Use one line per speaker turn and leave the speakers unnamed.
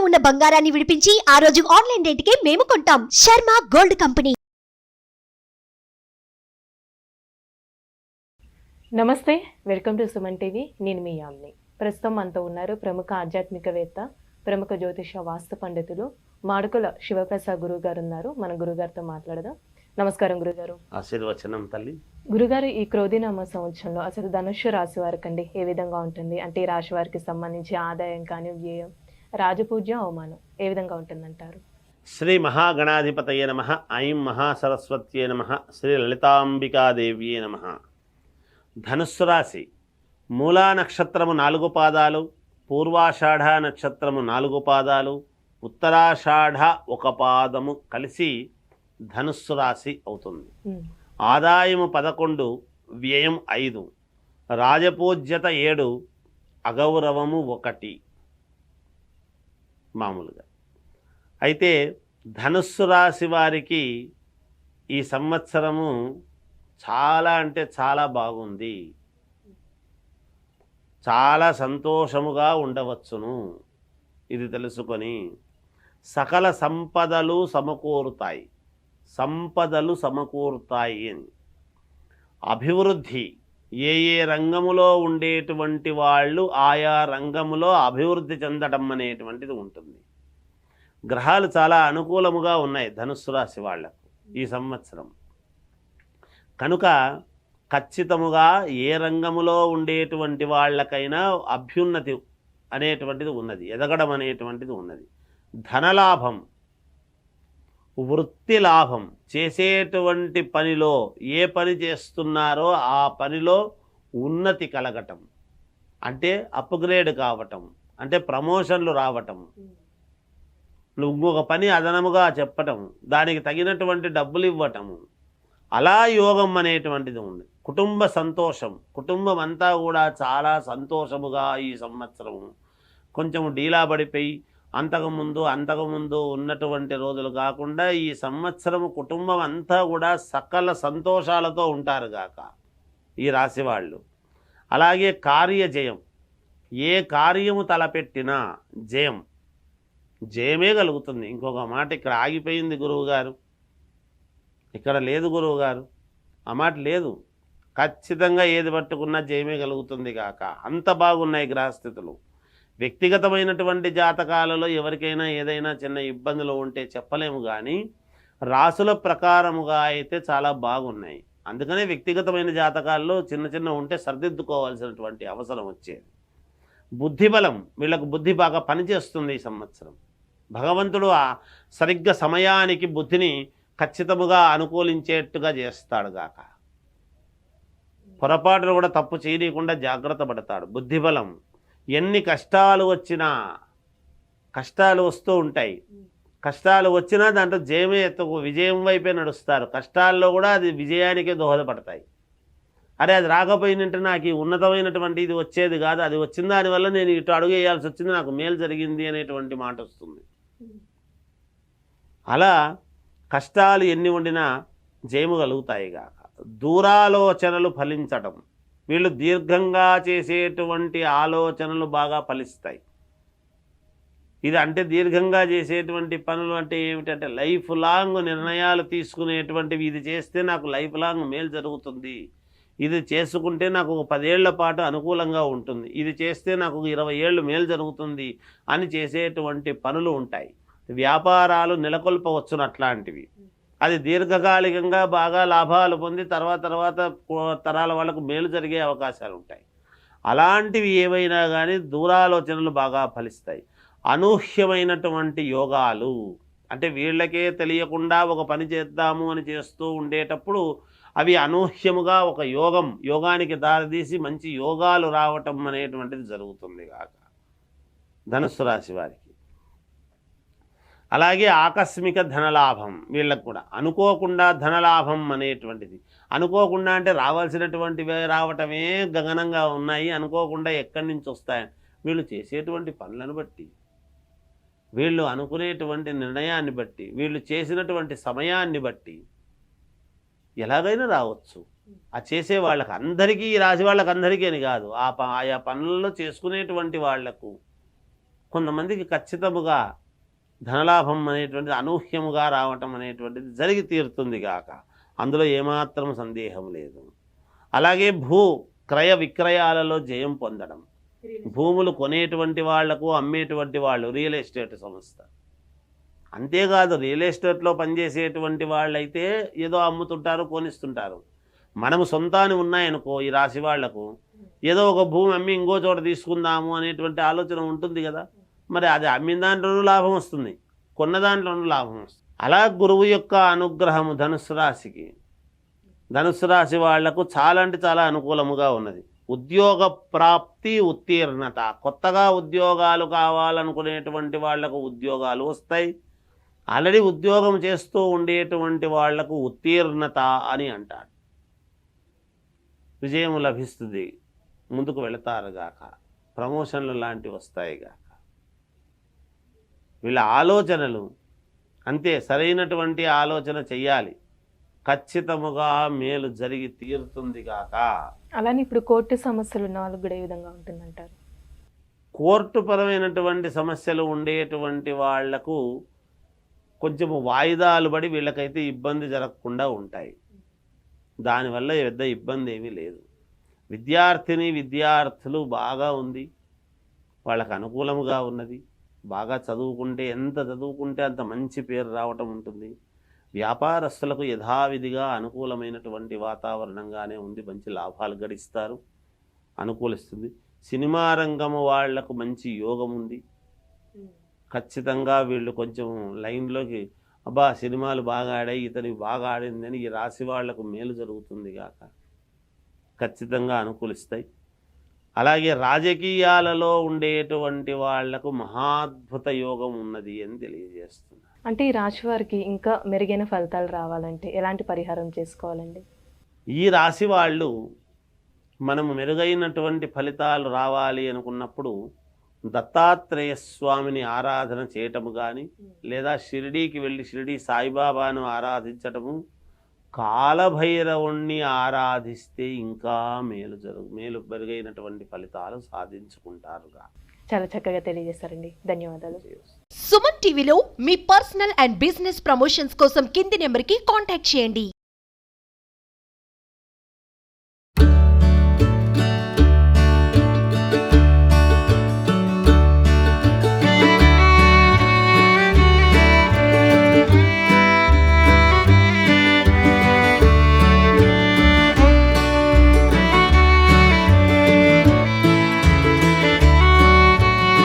ఉన్న బంగారాన్ని విడిపించి ఆ రోజు ఆన్లైన్ రేటుకే మేము కొంటాం. Sharma gold company.
నమస్తే, వెల్కమ్ టు సుమన్ టీవీ. నేను మీ యామ్ని. ప్రస్తుతం మనతో ఉన్నారు ప్రముఖ ఆధ్యాత్మికవేత్త, ప్రముఖ జ్యోతిష వాస్తు పండితులు మాడుకుల శివప్రసాద్ గురువు గారు ఉన్నారు. మన గురుగారితో మాట్లాడదాం. నమస్కారం గురుగారు.
ఆశీర్వచనం తల్లి.
గురుగారు, ఈ క్రోధినామ సంవత్సరంలో అసలు ధనుస్సు రాశి వారికి అండి ఏ విధంగా ఉంటుంది? అంటే ఈ రాశి వారికి సంబంధించి ఆదాయం కానీ, వ్యయం, రాజపూజ్యం, అవమానం ఏ విధంగా ఉంటుందంటారు?
శ్రీ మహాగణాధిపతయే నమః. ఐం మహాసరస్వత్యే నమః. శ్రీ లలితాంబికాదేవ్యే నమః. ధనుస్సు రాశి మూలా నక్షత్రము 4 పాదాలు, పూర్వాషాఢ నక్షత్రము 4 పాదాలు, ఉత్తరాషాఢ 1 పాదము కలిసి ధనుస్సు రాశి అవుతుంది. ఆదాయము 11, వ్యయం 5, రాజపూజ్యత 7, అగౌరవము 1 మామూలుగా. అయితే ధనుస్సు రాశి వారికి ఈ సంవత్సరము చాలా అంటే చాలా బాగుంది. చాలా సంతోషముగా ఉండవచ్చును. ఇది తెలుసుకొని సకల సంపదలు సమకూరుతాయి. సంపదలు సమకూరుతాయి అని అభివృద్ధి, ఏ ఏ రంగములో ఉండేటువంటి వాళ్ళు ఆయా రంగములో అభివృద్ధి చెందడం అనేటువంటిది ఉంటుంది. గ్రహాలు చాలా అనుకూలముగా ఉన్నాయి ధనుస్సు రాశి వాళ్లకు ఈ సంవత్సరం. కనుక ఖచ్చితముగా ఏ రంగములో ఉండేటువంటి వాళ్ళకైనా అభ్యున్నతి అనేటువంటిది ఉన్నది, ఎదగడం అనేటువంటిది ఉన్నది. ధనలాభం, వృత్తి లాభం, చేసేటువంటి పనిలో ఏ పని చేస్తున్నారో ఆ పనిలో ఉన్నతి కలగటం, అంటే అప్గ్రేడ్ కావటం, అంటే ప్రమోషన్లు రావటం, ఇంకొక పని అదనముగా చెప్పటం, దానికి తగినటువంటి డబ్బులు ఇవ్వటము, అలా యోగం అనేటువంటిది ఉంది. కుటుంబ సంతోషం, కుటుంబం అంతా కూడా చాలా సంతోషముగా ఈ సంవత్సరం కొంచెం డీలా పడిపోయి అంతకుముందు ఉన్నటువంటి రోజులు కాకుండా ఈ సంవత్సరము కుటుంబం అంతా కూడా సకల సంతోషాలతో ఉంటారు గాక ఈ రాశి వాళ్ళు. అలాగే కార్యజయం, ఏ కార్యము తలపెట్టినా జయమే కలుగుతుంది. ఇంకొక మాట ఇక్కడ ఆగిపోయింది గురువుగారు, ఇక్కడ లేదు గురువుగారు, ఆ మాట లేదు. ఖచ్చితంగా ఏది పట్టుకున్నా జయమే కలుగుతుంది కాక. అంత బాగున్నాయి గ్రహస్థితులు. వ్యక్తిగతమైనటువంటి జాతకాలలో ఎవరికైనా ఏదైనా చిన్న ఇబ్బందులు ఉంటే చెప్పలేము, కానీ రాసుల ప్రకారముగా అయితే చాలా బాగున్నాయి. అందుకనే వ్యక్తిగతమైన జాతకాల్లో చిన్న ఉంటే సర్దిద్దుకోవాల్సినటువంటి అవసరం వచ్చేది. బుద్ధిబలం, వీళ్ళకు బుద్ధి బాగా పనిచేస్తుంది ఈ సంవత్సరం. భగవంతుడు సరిగ్గా సమయానికి బుద్ధిని ఖచ్చితముగా అనుకూలించేట్టుగా చేస్తాడు గాక. పొరపాటును కూడా తప్పు చేయకుండా జాగ్రత్త పడతాడు. బుద్ధిబలం. ఎన్ని కష్టాలు వచ్చినా, కష్టాలు వస్తూ ఉంటాయి, కష్టాలు వచ్చినా దాంట్లో జయమే విజయం వైపే నడుస్తారు. కష్టాల్లో కూడా అది విజయానికే దోహదపడతాయి. అరే అది రాకపోయినంటే నాకు ఈ ఉన్నతమైనటువంటి ఇది వచ్చేది కాదు, అది వచ్చిన దానివల్ల నేను ఇటు అడుగు వేయాల్సి వచ్చింది, నాకు మేలు జరిగింది అనేటువంటి మాట వస్తుంది. అలా కష్టాలు ఎన్ని ఉండినా జయము కలుగుతాయి గాక. దూరాలోచనలు ఫలించడం, వీళ్ళు దీర్ఘంగా చేసేటువంటి ఆలోచనలు బాగా ఫలిస్తాయి. ఇది అంటే దీర్ఘంగా చేసేటువంటి పనులు అంటే ఏమిటంటే లైఫ్ లాంగ్ నిర్ణయాలు తీసుకునేటువంటివి. ఇది చేస్తే నాకు లైఫ్ లాంగ్ మేలు జరుగుతుంది, ఇది చేసుకుంటే నాకు ఒక 10 ఏళ్ల పాటు అనుకూలంగా ఉంటుంది, ఇది చేస్తే నాకు 20 ఏళ్ళు మేలు జరుగుతుంది అని చేసేటువంటి పనులు ఉంటాయి. వ్యాపారాలు నెలకొల్పవచ్చును అట్లాంటివి. అది దీర్ఘకాలికంగా బాగా లాభాలు పొంది తర్వాత తరాల వాళ్ళకు మేలు జరిగే అవకాశాలు ఉంటాయి. అలాంటివి ఏవైనా కానీ దూరాలోచనలు బాగా ఫలిస్తాయి. అనూహ్యమైనటువంటి యోగాలు అంటే వీళ్ళకే తెలియకుండా ఒక పని చేద్దాము అని చేస్తూ ఉండేటప్పుడు అవి అనూహ్యముగా ఒక యోగానికి దారితీసి మంచి యోగాలు రావటం అనేటువంటిది జరుగుతుంది కాక ధనుస్సు రాశి వారికి. అలాగే ఆకస్మిక ధనలాభం, వీళ్ళకు కూడా అనుకోకుండా ధనలాభం అనేటువంటిది. అనుకోకుండా అంటే రావాల్సినటువంటివే రావటమే గగనంగా ఉన్నాయి, అనుకోకుండా ఎక్కడి నుంచి వస్తాయని వీళ్ళు చేసేటువంటి పనులను బట్టి, వీళ్ళు అనుకునేటువంటి నిర్ణయాన్ని బట్టి, వీళ్ళు చేసినటువంటి సమయాన్ని బట్టి ఎలాగైనా రావచ్చు. ఆ చేసే వాళ్ళకి అందరికీ, రాసి వాళ్ళకి అందరికీ అని కాదు, ఆయా పనులలో చేసుకునేటువంటి వాళ్లకు కొంతమందికి ఖచ్చితముగా ధనలాభం అనేటువంటిది అనూహ్యముగా రావటం అనేటువంటిది జరిగి తీరుతుంది గాక, అందులో ఏమాత్రం సందేహం లేదు. అలాగే క్రయ విక్రయాలలో జయం పొందడం, భూములు కొనేటువంటి వాళ్లకు అమ్మేటువంటి వాళ్ళు రియల్ ఎస్టేట్ సంస్థ, అంతేకాదు రియల్ ఎస్టేట్లో పనిచేసేటువంటి వాళ్ళైతే ఏదో అమ్ముతుంటారు కొనిస్తుంటారు. మనము సొంతాన్ని ఉన్నాయనుకో ఈ రాశి వాళ్లకు ఏదో ఒక భూమి అమ్మి ఇంకో చోట తీసుకుందాము అనేటువంటి ఆలోచన ఉంటుంది కదా, మరి అది అమ్మిన దాంట్లోనూ లాభం వస్తుంది, కొన్న దాంట్లోనూ లాభం వస్తుంది. అలా గురువు యొక్క అనుగ్రహము ధనుస్సు రాశి వాళ్లకు చాలా అంటే చాలా అనుకూలముగా ఉన్నది. ఉద్యోగ ప్రాప్తి ఉత్తీర్ణత, కొత్తగా ఉద్యోగాలు కావాలనుకునేటువంటి వాళ్లకు ఉద్యోగాలు వస్తాయి. ఆల్రెడీ ఉద్యోగం చేస్తూ ఉండేటువంటి వాళ్లకు ఉత్తీర్ణత అని అంటారు. విజయం లభిస్తుంది, ముందుకు వెళతారు గాక, ప్రమోషన్లు లాంటివి వస్తాయి గాక. వీళ్ళ ఆలోచనలు అంతే, సరైనటువంటి ఆలోచన చెయ్యాలి, ఖచ్చితముగా మేలు జరిగి తీరుతుంది గాక.
అలానే ఇప్పుడు కోర్టు సమస్యలు ఉన్న వాళ్ళకి కూడా ఏ విధంగా ఉంటుందంటారు?
కోర్టు పరమైనటువంటి సమస్యలు ఉండేటువంటి వాళ్లకు కొంచెము వాయిదాలు పడి వీళ్ళకైతే ఇబ్బంది జరగకుండా ఉంటాయి. దానివల్ల పెద్ద ఇబ్బంది ఏమీ లేదు. విద్యార్థులు బాగా ఉంది, వాళ్ళకు అనుకూలముగా ఉన్నది. బాగా చదువుకుంటే, ఎంత చదువుకుంటే అంత మంచి పేరు రావటం ఉంటుంది. వ్యాపారస్తులకు యథావిధిగా అనుకూలమైనటువంటి వాతావరణంగానే ఉంది, మంచి లాభాలు గడిస్తారు, అనుకూలిస్తుంది. సినిమా రంగము వాళ్లకు మంచి యోగం ఉంది. ఖచ్చితంగా వీళ్ళు కొంచెం లైన్లోకి, అబ్బా సినిమాలు బాగా ఆడాయి, ఇతని బాగా ఆడిందని ఈ రాశి వాళ్లకు మేలు జరుగుతుంది గాక, ఖచ్చితంగా అనుకూలిస్తాయి. అలాగే రాజకీయాలలో ఉండేటువంటి వాళ్లకు మహాద్భుత యోగం ఉన్నది అని తెలియజేస్తున్నారు.
అంటే ఈ రాశి వారికి ఇంకా మెరుగైన ఫలితాలు రావాలంటే ఎలాంటి పరిహారం చేసుకోవాలండి?
ఈ రాశి వాళ్ళు మనము మెరుగైనటువంటి ఫలితాలు రావాలి అనుకున్నప్పుడు దత్తాత్రేయ స్వామిని ఆరాధన చేయటము కానీ, లేదా షిరిడీకి వెళ్ళి షిరిడీ సాయిబాబాను ఆరాధించటము, కాలభైరవుణ్ణి ఆరాధిస్తే ఇంకా మేలు మెరుగైనటువంటి ఫలితాలు సాధించుకుంటారుగా.
చాలా చక్కగా తెలియజేస్తారండి, ధన్యవాదాలు.
సుమన్ టీవీలో మీ పర్సనల్ అండ్ బిజినెస్ ప్రమోషన్స్ కోసం కింది నెంబర్కి కాంటాక్ట్ చేయండి.